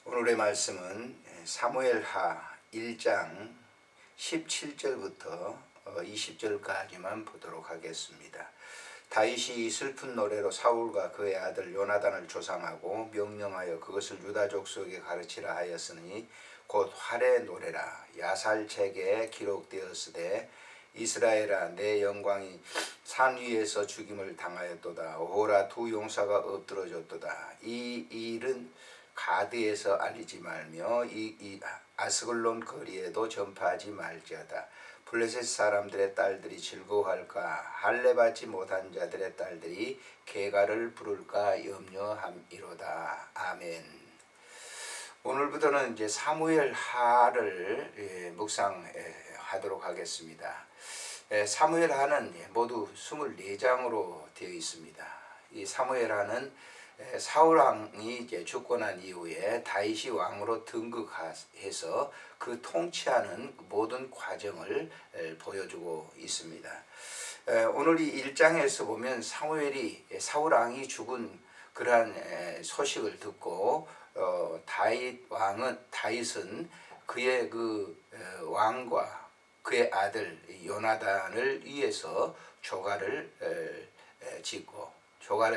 오늘의 말씀은 사무엘하 1장 17절부터 20절까지만 보도록 하겠습니다. 다윗이 슬픈 노래로 사울과 그의 아들 요나단을 조상하고 명령하여 그것을 유다 족속에 가르치라 하였으니 곧 활의 노래라. 야살책에 기록되었으되 이스라엘아 내 영광이 산 위에서 죽임을 당하였도다. 오호라 두 용사가 엎드러졌도다. 이 일은 가드에서 알리지 말며 이 아스글론 거리에도 전파하지 말지어다. 블레셋 사람들의 딸들이 즐거워할까? 할례 받지 못한 자들의 딸들이 개가를 부를까 염려함이로다. 아멘. 오늘부터는 이제 사무엘 하를 묵상하도록 하겠습니다. 사무엘 하는 모두 24장으로 되어 있습니다. 이 사무엘 하는 사울 왕이 이제 죽고 난 이후에 다윗이 왕으로 등극해서 그 통치하는 모든 과정을 보여주고 있습니다. 오늘 이 1장에서 보면 사무엘이 사울 왕이 죽은 그러한 소식을 듣고 다윗은 그의 그 왕과 그의 아들 요나단을 위해서 조가를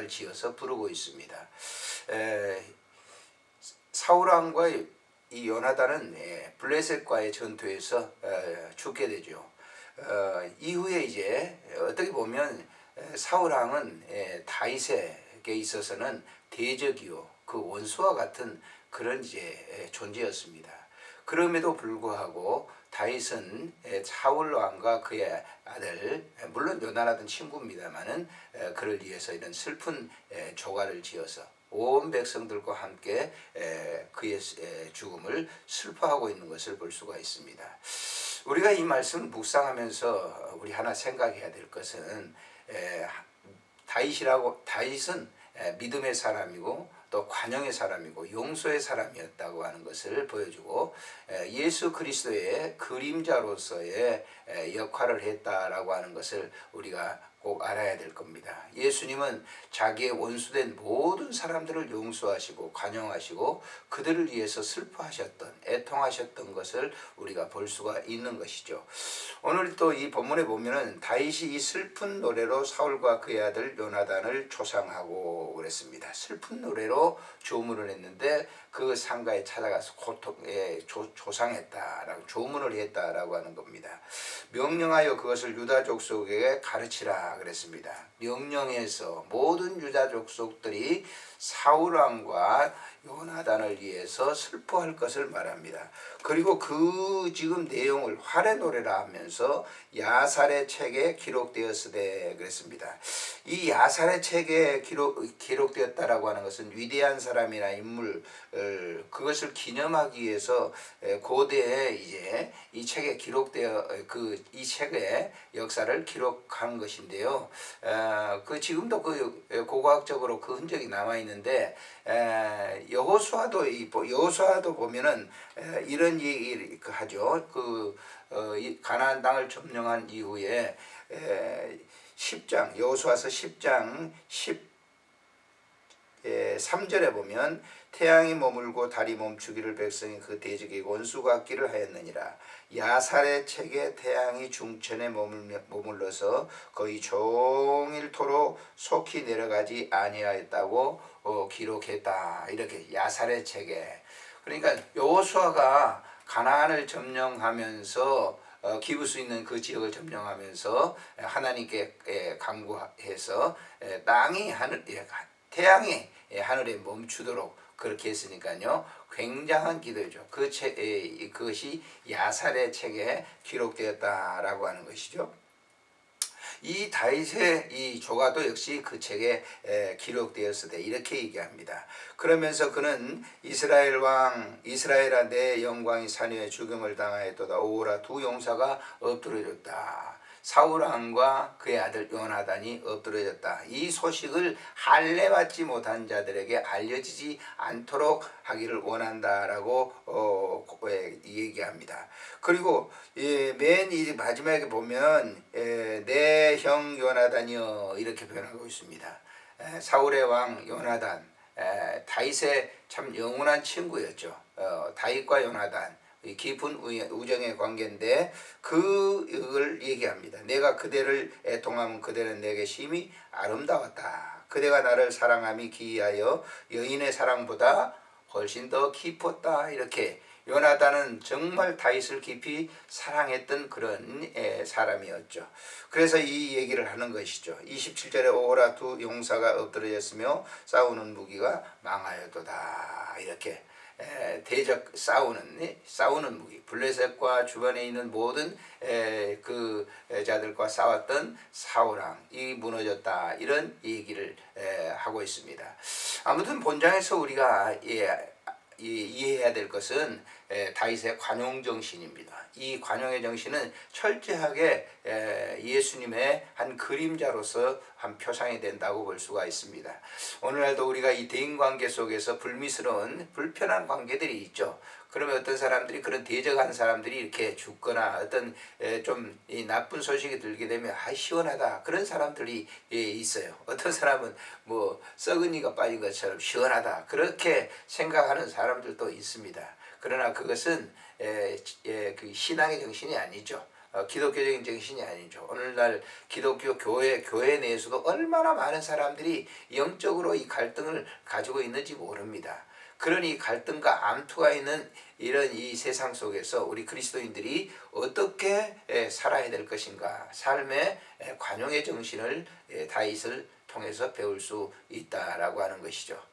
지어서 부르고 있습니다. 사울왕과 이 요나단은 블레셋과의 전투에서 죽게 되죠. 이후에 이제 어떻게 보면 사울왕은 다윗에게 있어서는 대적이요 그 원수와 같은 그런 이제 존재였습니다. 그럼에도 불구하고 다윗은 사울 왕과 그의 아들, 물론 요나단 친구입니다만은 그를 위해서 이런 슬픈 조가를 지어서 온 백성들과 함께 그의 죽음을 슬퍼하고 있는 것을 볼 수가 있습니다. 우리가 이 말씀을 묵상하면서 우리 하나 생각해야 될 것은 다윗은 믿음의 사람이고 또 관용의 사람이고 용서의 사람이었다고 하는 것을 보여주고 예수 그리스도의 그림자로서의 역할을 했다라고 하는 것을 우리가 꼭 알아야 될 겁니다. 예수님은 자기의 원수된 모든 사람들을 용서하시고 관용하시고 그들을 위해서 슬퍼하셨던 애통하셨던 것을 우리가 볼 수가 있는 것이죠. 오늘 또 이 본문에 보면은 다윗이 이 슬픈 노래로 사울과 그의 아들 요나단을 조상하고 그랬습니다. 슬픈 노래로 조문을 했는데 그 상가에 찾아가서 조상했다라고 조문을 했다라고 하는 겁니다. 명령하여 그것을 유다 족속에게 가르치라 그랬습니다. 명령해서 모든 유다 족속들이 사울 왕과 요나단을 위해서 슬퍼할 것을 말합니다. 그리고 그 지금 내용을 활의 노래라 하면서 야살의 책에 기록되었으되 그랬습니다. 이 야살의 책에 기록되었다라고 하는 것은 위대한 사람이나 인물 그것을 기념하기 위해서 고대에 이제 이 책에 기록되어 이 책의 역사를 기록한 것인데요. 그 지금도 그 고고학적으로 그 흔적이 남아 있는데 여호수아도 보면은 이런 얘기를 하죠. 가나안 땅을 점령한 이후에 10장 여호수아서 10장 13절에 보면 태양이 머물고 달이 멈추기를 백성이 그 대적의 원수 같기를 하였느니라. 야살의 책에 태양이 중천에 머물러서 거의 종일토록 속히 내려가지 아니하였다고 기록했다. 이렇게 야살의 책에. 그러니까 여호수아가 가나안을 점령하면서 기울 수 있는 그 지역을 점령하면서 하나님께 간구해서 태양이 하늘에 멈추도록 그렇게 했으니까요. 굉장한 기도죠. 그것이 야살의 책에 기록되었다라고 하는 것이죠. 이 다윗의 이 조가도 역시 그 책에 기록되었으되 이렇게 얘기합니다. 그러면서 그는 이스라엘아 내 영광이 산 위에 죽임을 당하였도다. 오호라 두 용사가 엎드러졌다. 사울 왕과 그의 아들 요나단이 엎드러졌다. 이 소식을 할례 받지 못한 자들에게 알려지지 않도록 하기를 원한다라고 얘기합니다. 그리고 맨 마지막에 보면 내 형 요나단이여 이렇게 표현하고 있습니다. 사울의 왕 요나단 다윗의 참 영원한 친구였죠. 다윗과 요나단 깊은 우정의 관계인데 그걸 얘기합니다. 내가 그대를 애통하면 그대는 내게 심히 아름다웠다. 그대가 나를 사랑함이 기이하여 여인의 사랑보다 훨씬 더 깊었다. 이렇게 요나단은 정말 다윗을 깊이 사랑했던 그런 사람이었죠. 그래서 이 얘기를 하는 것이죠. 27절에 오호라 두 용사가 엎드려졌으며 싸우는 무기가 망하였도다. 이렇게 대적 싸우는 무기 블레셋과 주변에 있는 모든 그 자들과 싸웠던 사울왕이 무너졌다. 이런 얘기를 하고 있습니다. 아무튼 본장에서 우리가 이해해야 될 것은 다윗의 관용 정신입니다. 이 관용의 정신은 철저하게 예수님의 한 그림자로서 한 표상이 된다고 볼 수가 있습니다. 오늘날도 우리가 이 대인관계 속에서 불미스러운 불편한 관계들이 있죠. 그러면 어떤 사람들이 그런 대적한 사람들이 이렇게 죽거나 어떤 좀 나쁜 소식이 들게 되면 시원하다 그런 사람들이 있어요. 어떤 사람은 뭐 썩은 이가 빠진 것처럼 시원하다 그렇게 생각하는 사람들도 있습니다. 그러나 그것은 그 신앙의 정신이 아니죠. 기독교적인 정신이 아니죠. 오늘날 기독교 교회 내에서도 얼마나 많은 사람들이 영적으로 이 갈등을 가지고 있는지 모릅니다. 그러니 갈등과 암투가 있는 이런 이 세상 속에서 우리 그리스도인들이 어떻게 살아야 될 것인가, 삶의 관용의 정신을 다윗을 통해서 배울 수 있다라고 하는 것이죠.